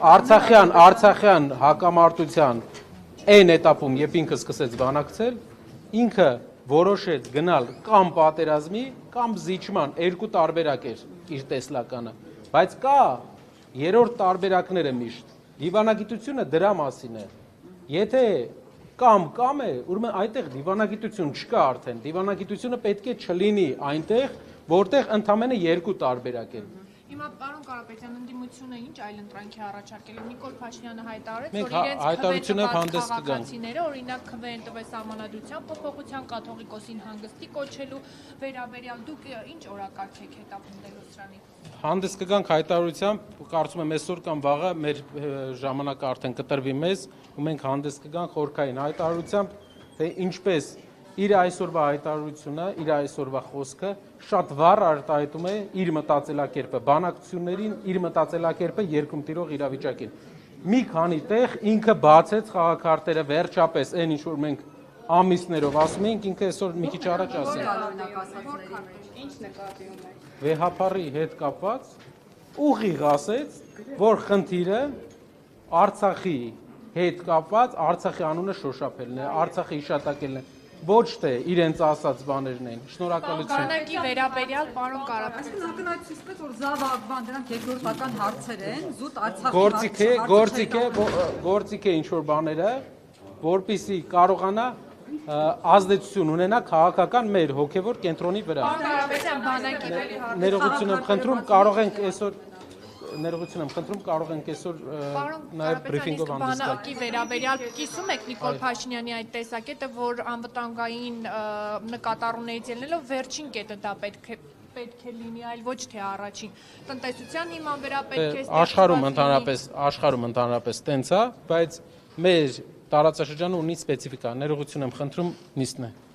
Արցախյան հակամարտության այն էտապում, երբ ինքը սկսեց բանակցել, ինքը որոշեց գնալ կամ պատերազմի, կամ զիջման, երկու տարբերակ էր իր տեսլականը, բայց կա երրորդ տարբերակները միշտ, դիվանագիտությունը դրա մասին է, եթե կամ է, ուրեմն այդտեղ դիվանագիտություն չկա արդեն, դիվանագիտությունը պետք է չլինի այնտեղ, որտեղ ընդամենը երկու տարբերակ են։ Հիմա պարոն Կարապետյան, ընդդիմությունը ինչ այլընտրանք է առաջարկել։ Նիկոլ Փաշինյանը հայտարարեց, Մենք որ իրենց հայտարարությունով հանդես կգանք։ քաղաքացիները օրինակ քվեն տվեց սահմանադրության փոփոխության, կաթողիկոսին հանգստի կոչելու վերաբերյալ դուք ինչ օրակարգ եք հետապնդելու սրանի։ Հանդես կգանք հայտարարությամբ, կարծում եմ այսօր կամ վաղը մեր ժամանակը արդեն կտրվի մեզ, ու մենք հանդես կգանք խորքային հայտարարությամբ, թե ինչպես իր այսօրվա հայտարարությունը, իր այսօրվա խոսքը շատ վառ արտահայտում է իր մտածելակերպը, բանակցություններին իր մտածելակերպը երկրում տիրող իրավիճակին։ Մի քանի տեղ ինքը բացեց խաղաքարտերը վերջապես, այն ինչ որ մենք ամիսներով ասում ենք, ինքը այսօր մի քիչ առաջ ասել։ Ինչ նկատի ունեք։ Վեհապարի հետ կապված ուղիղ ասեց, որ խնդիրը Արցախի հետ կապված Արցախի անունը շոշափելն է, Արցախի հիշատակելն է, ոչ թե իրենց ասած բաներն են։ Շնորհակալություն։ Բանակի վերաբերյալ պարոն Կարապետյան։ Ակնհայտից պետք որ զավակ դրանք երկրորդական հարցեր են, զուտ Արցախի Գործիք է ինչ որ բաները, որպեսզի կարողանա ազդեցություն ունենա քաղաքական մեր հոգևոր կենտրոնի վրա։ Կարապետյան, բանակի Ներողություն եմ խնդրում, կարող ենք այսօր նաև բրիֆինգով հանդես գալ։ Բանակի վերաբերյալ կիսում եք Նիկոլ Փաշինյանի այդ տեսակետը, որ անվտանգային նկատառումներից ելնելով վերջին կետը դա պետք է լինի, այլ ոչ թե առաջին։ Տնտեսության հիման վրա պետք է Աշխարհում ընդհանրապես տենց է, բայց մեր տարածաշրջանը ունի սպეციფიკա։ Ներողություն եմ խնդրում, նիստն է։